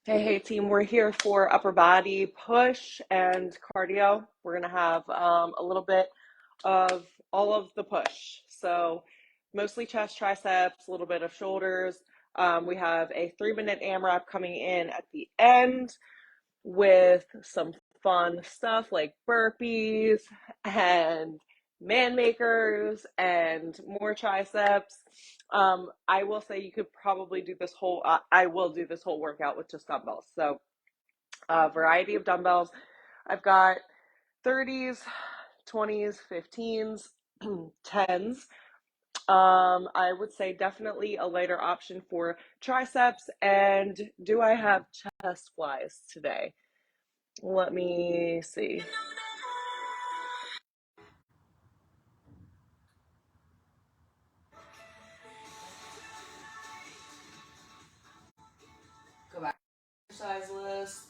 Hey team, we're here for upper body push and cardio. We're gonna have a little bit of all of the push. So mostly chest, triceps, a little bit of shoulders. We have a 3-minute AMRAP coming in at the end with some fun stuff like burpees and man makers and more triceps. I will say you could probably do this whole, I will do this whole workout with just dumbbells. So, a variety of dumbbells. I've got 30s, 20s, 15s, 10s. I would say definitely a lighter option for triceps. And do I have chest flies today? Let me see. Go back to exercise list.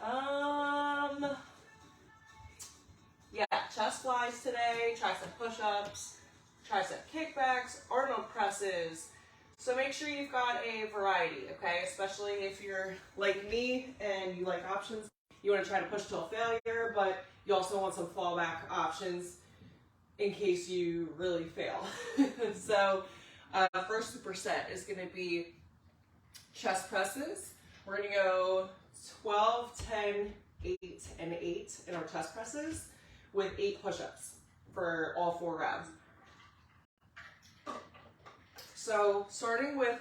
Um, yeah, chest flies today, tricep push-ups, tricep kickbacks, Arnold presses. So make sure you've got a variety, okay? Especially if you're like me and you like options. You want to try to push till failure, but you also want some fallback options in case you really fail. So first superset is going to be chest presses. We're going to go 12, 10, 8, and 8 in our chest presses with 8 push-ups for all 4 reps. So starting with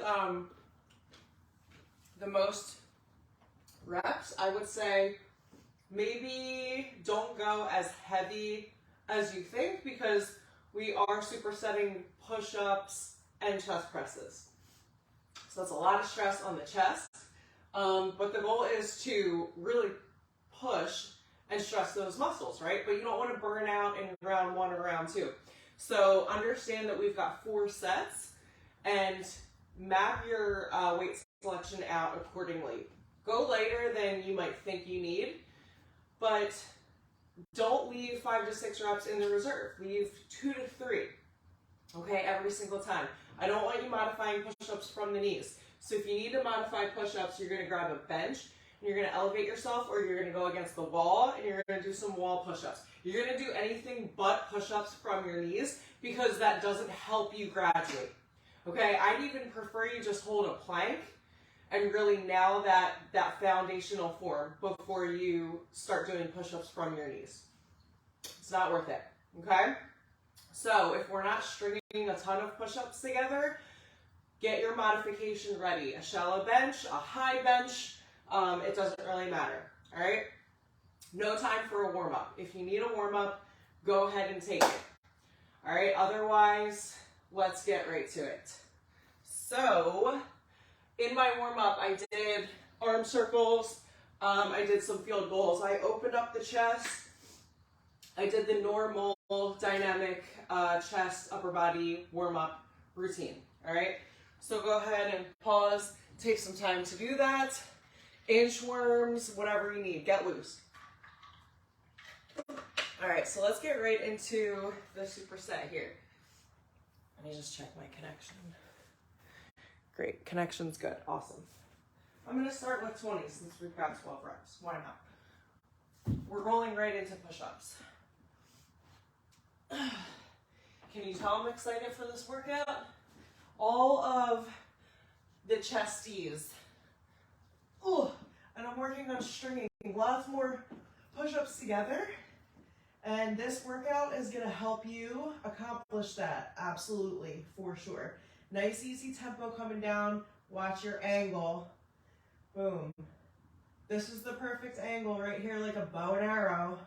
the most reps, I would say maybe don't go as heavy as you think because we are supersetting push-ups and chest presses. So that's a lot of stress on the chest. But the goal is to really push and stress those muscles, right? But you don't want to burn out in round 1 or round 2. So understand that we've got 4 sets and map your weight selection out accordingly. Go lighter than you might think you need, but don't leave 5 to 6 reps in the reserve. Leave 2 to 3, okay, every single time. I don't want you modifying push-ups from the knees. So if you need to modify push-ups, you're going to grab a bench, and you're going to elevate yourself, or you're going to go against the wall, and you're going to do some wall push-ups. You're going to do anything but push-ups from your knees because that doesn't help you graduate. Okay, I'd even prefer you just hold a plank and really nail that foundational form before you start doing push-ups from your knees. It's not worth it, okay? So if we're not stringing a ton of push-ups together, get your modification ready. A shallow bench, a high bench, it doesn't really matter, all right? No time for a warm-up. If you need a warm-up, go ahead and take it. All right, otherwise, let's get right to it. So, in my warm-up, I did arm circles, I did some field goals. I opened up the chest, I did the normal dynamic chest, upper body warm-up routine, all right? So go ahead and pause, take some time to do that. Inchworms, whatever you need, get loose. All right, so let's get right into the superset here. Let me just check my connection. Great, connection's good, awesome. I'm gonna start with 20 since we've got 12 reps, why not? We're rolling right into push-ups. Can you tell I'm excited for this workout? All of the chesties. Oh, and I'm working on stringing lots more push-ups together. And this workout is gonna help you accomplish that, absolutely, for sure. Nice, easy tempo coming down. Watch your angle. Boom. This is the perfect angle right here, like a bow and arrow.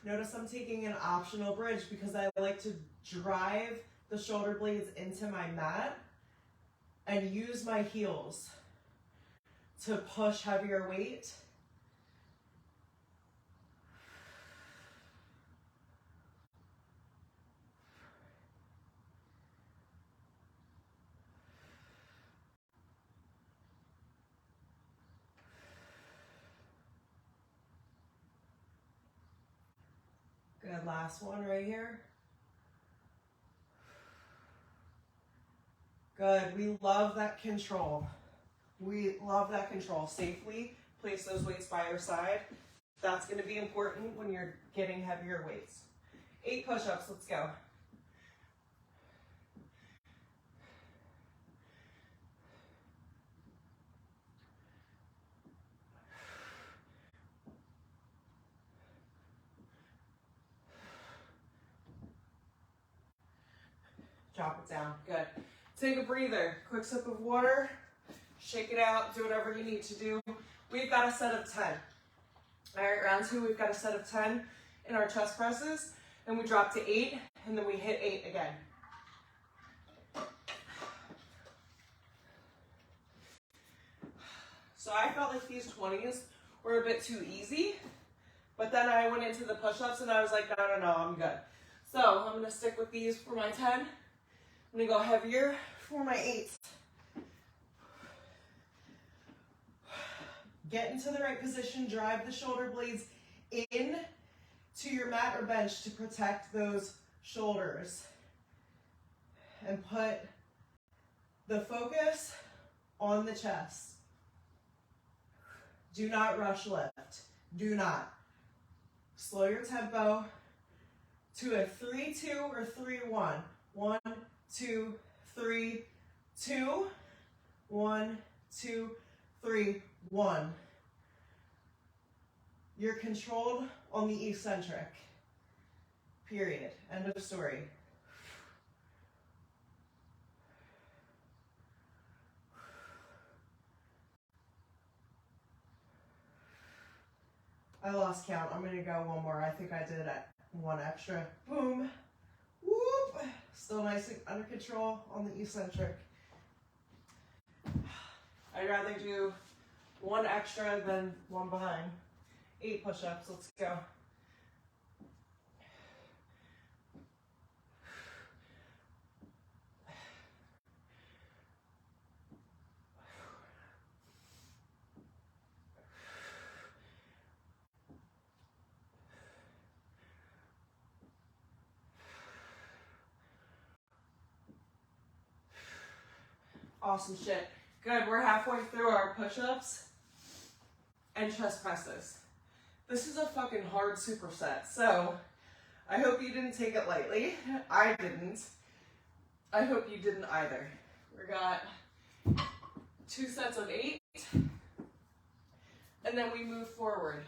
Notice I'm taking an optional bridge because I like to drive the shoulder blades into my mat and use my heels to push heavier weight. Good, last one right here. Good. We love that control. We love that control. Safely place those weights by your side. That's going to be important when you're getting heavier weights. 8 push-ups. Let's go. Drop it down. Good. Take a breather. Quick sip of water. Shake it out. Do whatever you need to do. We've got a set of 10. All right, round 2, we've got a set of 10 in our chest presses. Then we drop to 8, and then we hit 8 again. So I felt like these 20s were a bit too easy, but then I went into the push-ups and I was like, no, I'm good. So I'm gonna stick with these for my 10. I'm gonna go heavier for my 8. Get into the right position, drive the shoulder blades in to your mat or bench to protect those shoulders. And put the focus on the chest. Do not rush lift. Do not. Slow your tempo to a 3-2 or 3-1. 1, 2, 3, 2. 1, 2, 3, 1. You're controlled on the eccentric. Period. End of story. I lost count. I'm gonna go one more. I think I did one extra. Boom. Whoop. Still nice and under control on the eccentric. I'd rather do one extra than one behind. 8 push-ups. Let's go. Awesome shit. Good, we're halfway through our push-ups and chest presses. This is a fucking hard superset, so I hope you didn't take it lightly. I didn't. I hope you didn't either. We got 2 sets of 8, and then we move forward.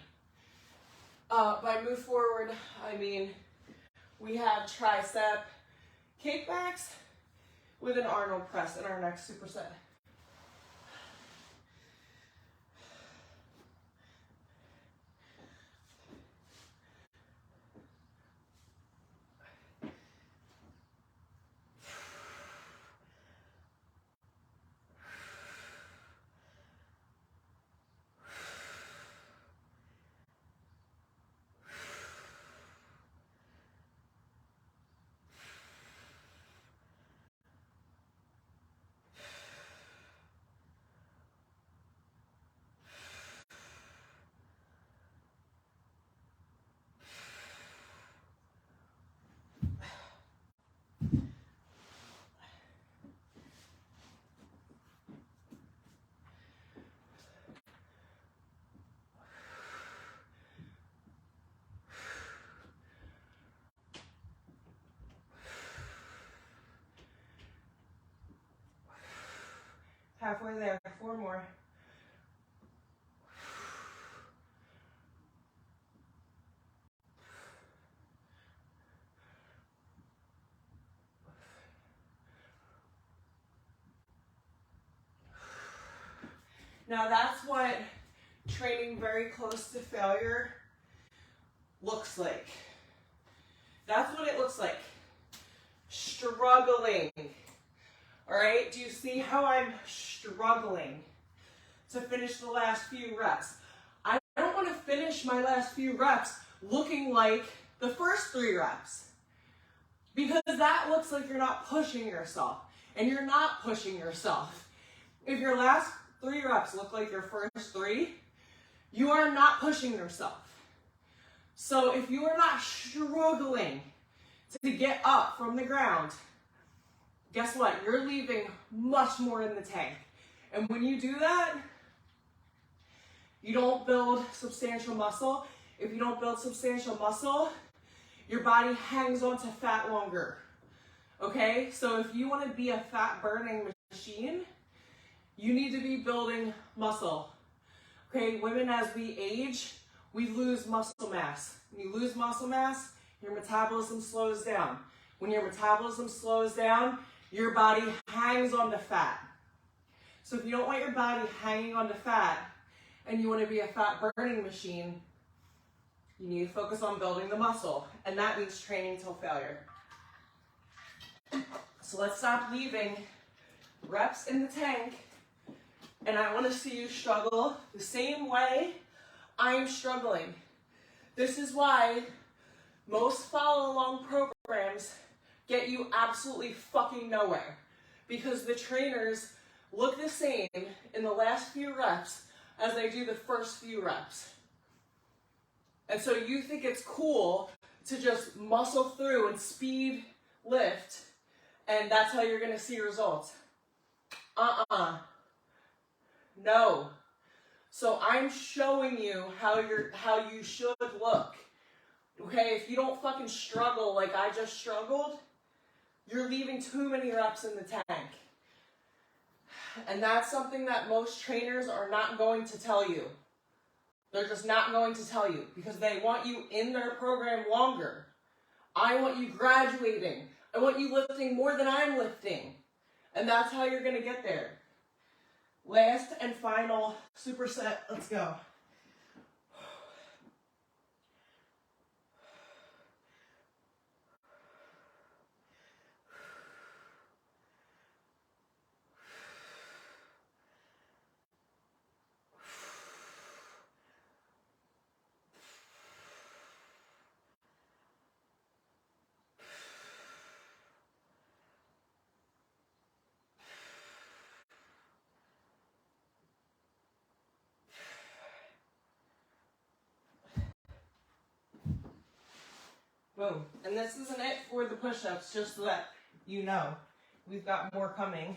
By move forward, I mean we have tricep kickbacks with an Arnold press in our next superset. Halfway there, 4 more. Now that's what training very close to failure looks like. That's what it looks like. Struggling. All right, do you see how I'm struggling to finish the last few reps? I don't want to finish my last few reps looking like the first 3 reps, because that looks like you're not pushing yourself, and you're not pushing yourself. If your last 3 reps look like your first 3, you are not pushing yourself. So if you are not struggling to get up from the ground, guess what? You're leaving much more in the tank. And when you do that, you don't build substantial muscle. If you don't build substantial muscle, your body hangs on to fat longer. Okay? So if you want to be a fat burning machine, you need to be building muscle. Okay? Women, as we age, we lose muscle mass. When you lose muscle mass, your metabolism slows down. When your metabolism slows down, your body hangs on to fat. So if you don't want your body hanging on to fat and you want to be a fat burning machine, you need to focus on building the muscle. And that means training till failure. So let's stop leaving reps in the tank. And I want to see you struggle the same way I'm struggling. This is why most follow-along programs get you absolutely fucking nowhere. Because the trainers look the same in the last few reps as they do the first few reps. And so you think it's cool to just muscle through and speed lift, and that's how you're going to see results. No. So I'm showing you how you should look. Okay, if you don't fucking struggle like I just struggled, you're leaving too many reps in the tank. And that's something that most trainers are not going to tell you. They're just not going to tell you because they want you in their program longer. I want you graduating. I want you lifting more than I'm lifting. And that's how you're going to get there. Last and final superset. Let's go. Boom. And this isn't it for the push-ups, just so that you know. We've got more coming.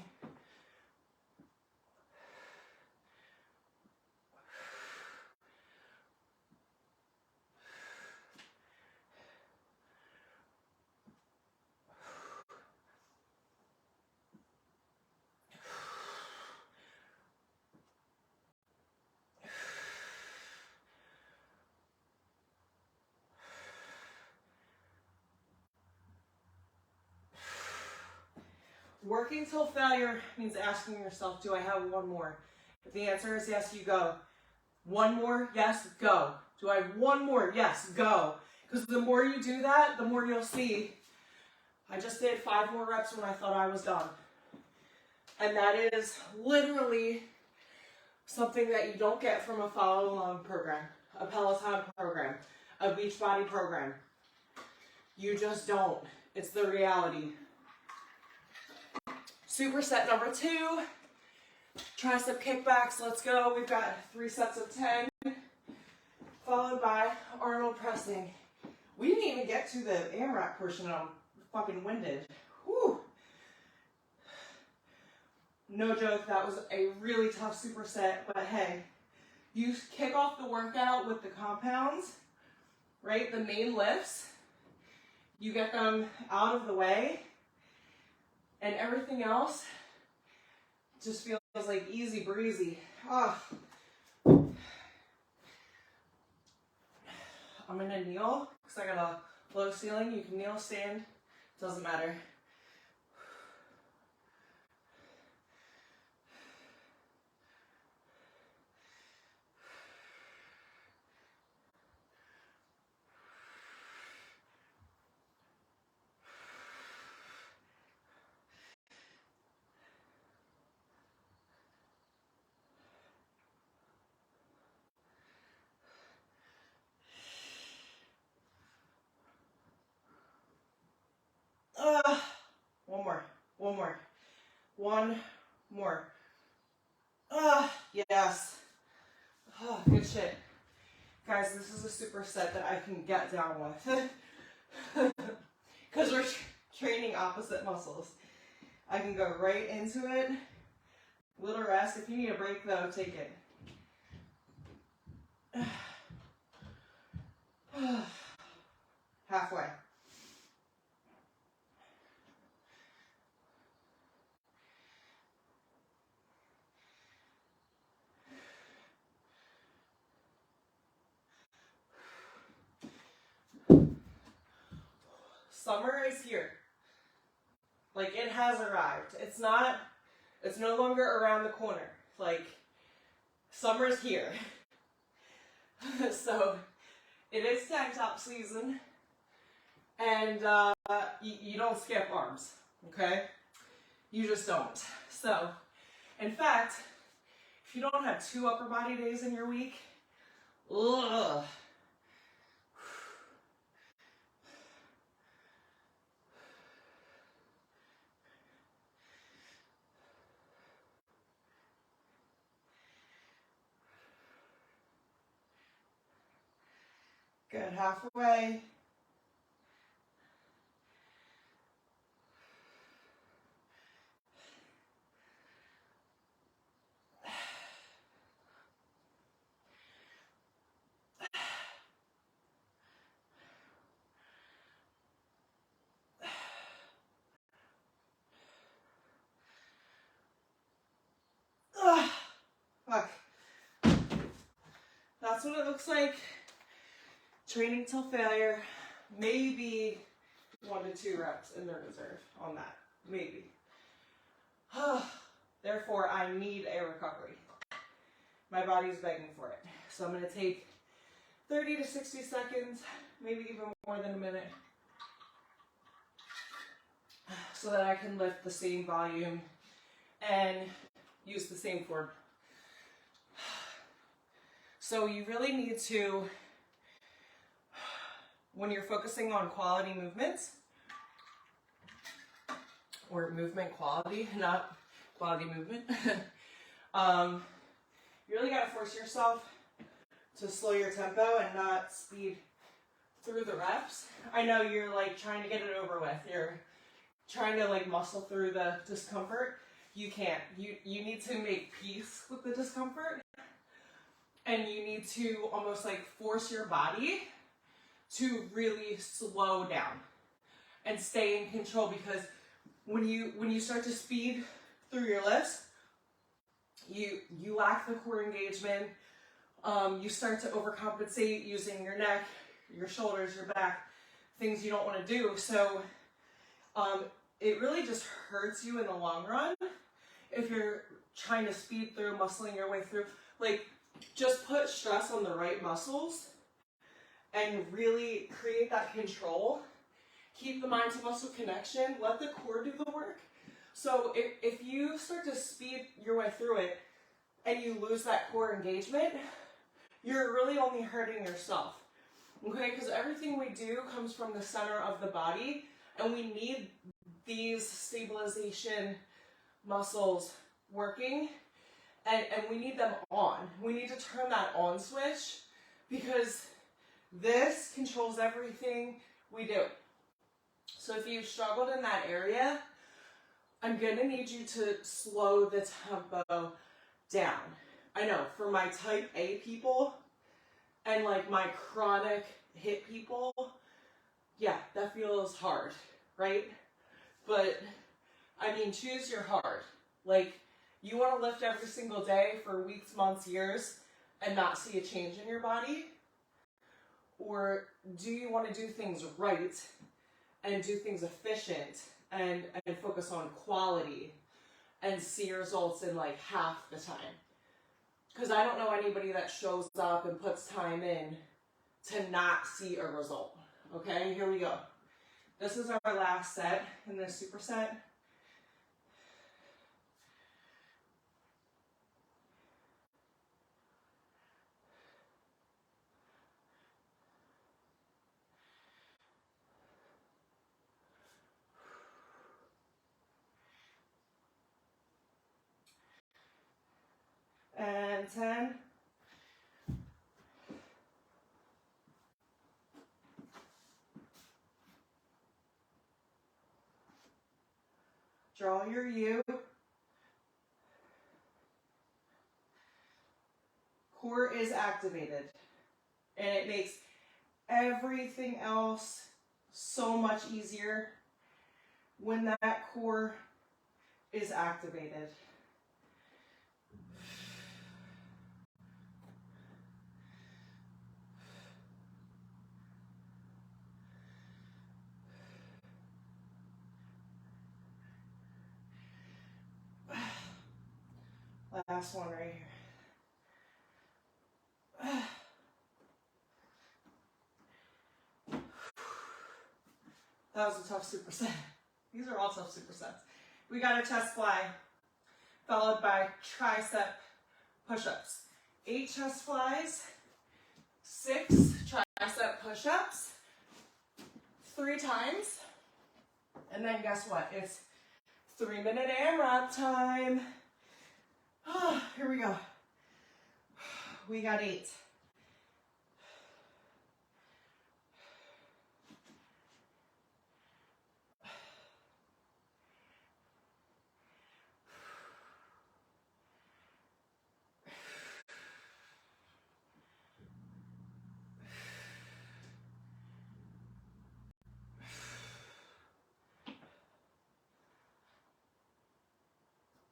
Working till failure means asking yourself, do I have one more? If the answer is yes, you go. One more? Yes, go. Do I have one more? Yes, go. Because the more you do that, the more you'll see. I just did 5 more reps when I thought I was done. And that is literally something that you don't get from a follow-along program, a Peloton program, a Beachbody program. You just don't. It's the reality. Superset number 2, tricep kickbacks. Let's go. We've got 3 sets of 10, followed by Arnold pressing. We didn't even get to the AMRAP portion. I'm fucking winded. Whew. No joke, that was a really tough superset, but hey, you kick off the workout with the compounds, right? The main lifts. You get them out of the way. And everything else just feels like easy breezy. Oh. I'm gonna kneel because I got a low ceiling. You can kneel, stand, doesn't matter. One more. Yes. Oh, good shit. Guys, this is a superset that I can get down with. Because we're training opposite muscles. I can go right into it. Little rest. If you need a break though, take it. Halfway. Summer is here. Like, it has arrived. It's no longer around the corner. Like, summer is here. So, it is tank top season. And you don't skip arms, okay? You just don't. So, in fact, if you don't have 2 upper body days in your week, ugh. Good, halfway. Fuck. That's what it looks like. Training till failure. Maybe 1 to 2 reps in the reserve on that. Maybe. Therefore, I need a recovery. My body's begging for it. So I'm going to take 30 to 60 seconds, maybe even more than a minute, so that I can lift the same volume and use the same form. So you really need to, when you're focusing on quality movements, or movement quality, not quality movement, you really got to force yourself to slow your tempo and not speed through the reps. I know you're like trying to get it over with. You're trying to like muscle through the discomfort. You can't. You need to make peace with the discomfort. And you need to almost like force your body to really slow down and stay in control, because when you start to speed through your lifts, you lack the core engagement. You start to overcompensate using your neck, your shoulders, your back, things you don't want to do. So it really just hurts you in the long run if you're trying to speed through, muscling your way through. Like, just put stress on the right muscles and really create that control. Keep the mind to muscle connection. Let the core do the work. So if you start to speed your way through it and you lose that core engagement, you're really only hurting yourself. Okay? Because everything we do comes from the center of the body, and we need these stabilization muscles working, and we need them on. We need to turn that on switch, because this controls everything we do. So if you've struggled in that area, I'm going to need you to slow the tempo down. I know, for my type A people and like my chronic hip people, yeah, that feels hard, right? But I mean, choose your hard. Like, you want to lift every single day for weeks, months, years, and not see a change in your body? Or do you want to do things right and do things efficient and focus on quality and see results in like half the time? Because I don't know anybody that shows up and puts time in to not see a result. Okay, here we go. This is our last set in this superset. And 10. Draw your U. Core is activated, and it makes everything else so much easier when that core is activated. Last one right here. That was a tough superset. These are all tough supersets. We got a chest fly, followed by tricep push-ups. 8 chest flies, 6 tricep push-ups, 3 times. And then guess what? It's 3-minute AMRAP time. Here we go. We got 8.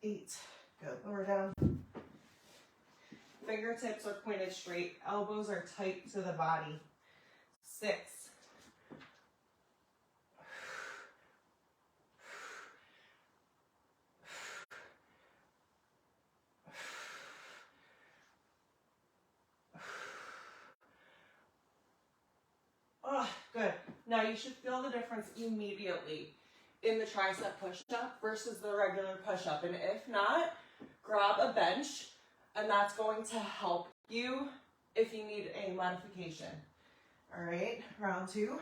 Eight. Good. Lower down. Fingertips are pointed straight. Elbows are tight to the body. 6. Oh, good. Now you should feel the difference immediately in the tricep push-up versus the regular push-up. And if not, grab a bench, and that's going to help you if you need a modification. All right, round 2.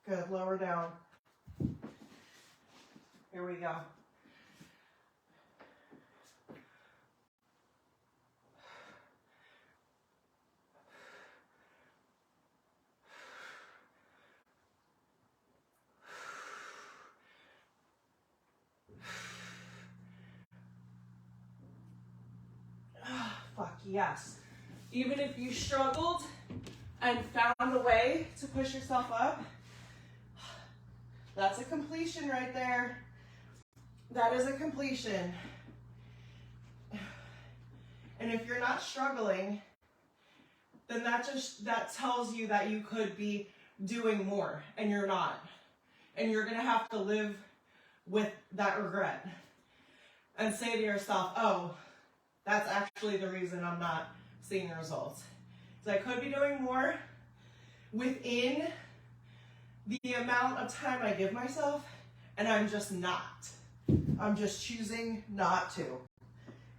Good, lower down. Here we go. Fuck yes. Even if you struggled and found a way to push yourself up, that's a completion right there. That is a completion. And if you're not struggling, then that tells you that you could be doing more, and you're not. And you're gonna have to live with that regret and say to yourself, oh, that's actually the reason I'm not seeing results. So I could be doing more within the amount of time I give myself, and I'm just not. I'm just choosing not to.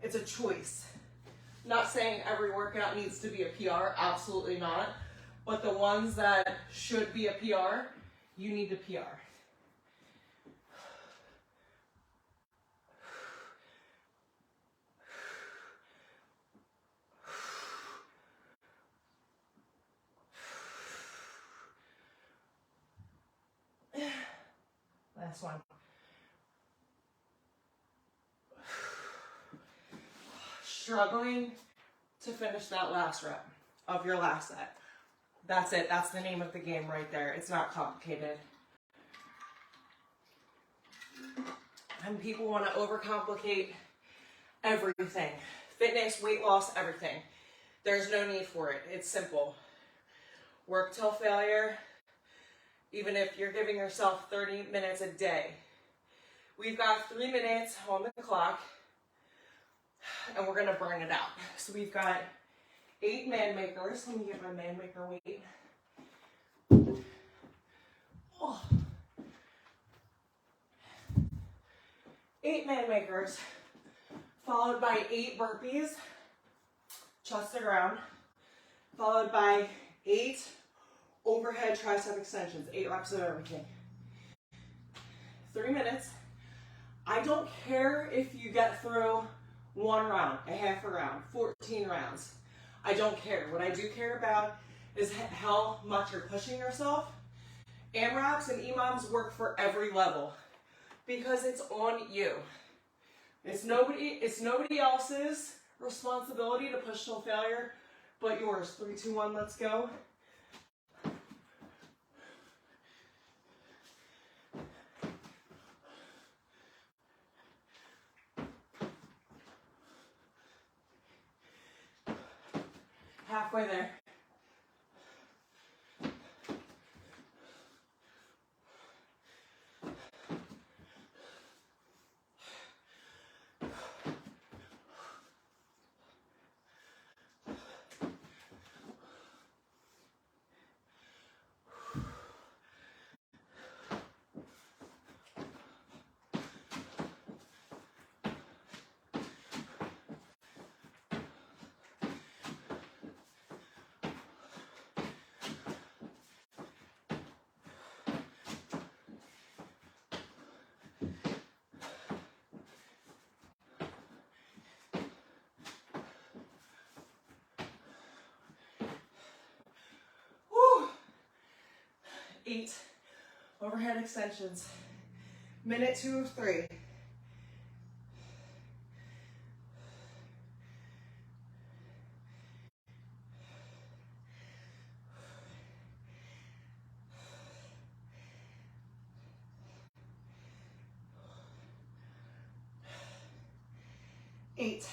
It's a choice. Not saying every workout needs to be a PR, absolutely not. But the ones that should be a PR, you need to PR. Last one. Struggling to finish that last rep of your last set. That's it. That's the name of the game right there. It's not complicated. And people want to overcomplicate everything. Fitness, weight loss, everything. There's no need for it. It's simple. Work till failure. Even if you're giving yourself 30 minutes a day. We've got 3 minutes on the clock, and we're gonna burn it out. So we've got 8 man makers. Let me get my man maker weight. Oh. 8 man makers followed by 8 burpees, chest to ground, followed by 8 overhead tricep extensions, 8 reps of everything. 3 minutes. I don't care if you get through 1 round, a half a round, 14 rounds. I don't care. What I do care about is how much you're pushing yourself. AMRAPs and EMOMs work for every level because it's on you. It's nobody else's responsibility to push till failure but yours. 3, 2, 1, let's go. Halfway there. Woo. 8 overhead extensions. Minute 2 of 3. Eight.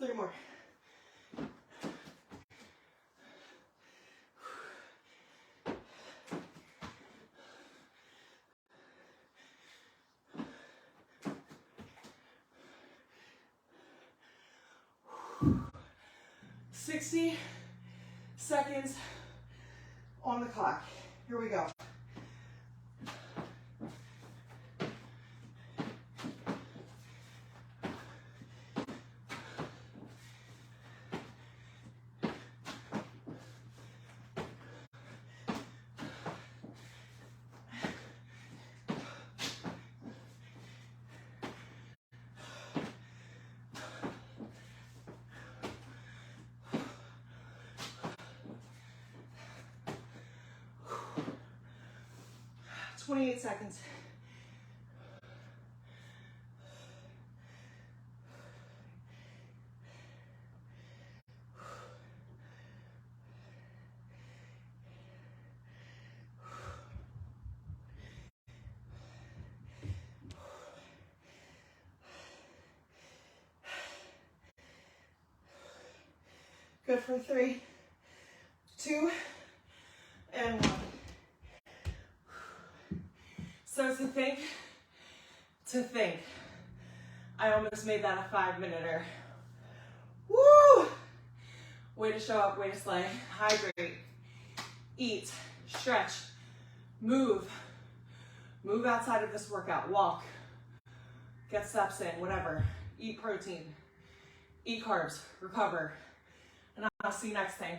Three more. Whew. 60 seconds on the clock. Here we go. — 28 seconds. Good for 3, 2, and 1. So to think, I almost made that a 5-minuter. Woo! Way to show up, way to slay. Hydrate, eat, stretch, move. Move outside of this workout, walk, get steps in, whatever. Eat protein, eat carbs, recover. And I'll see you next time.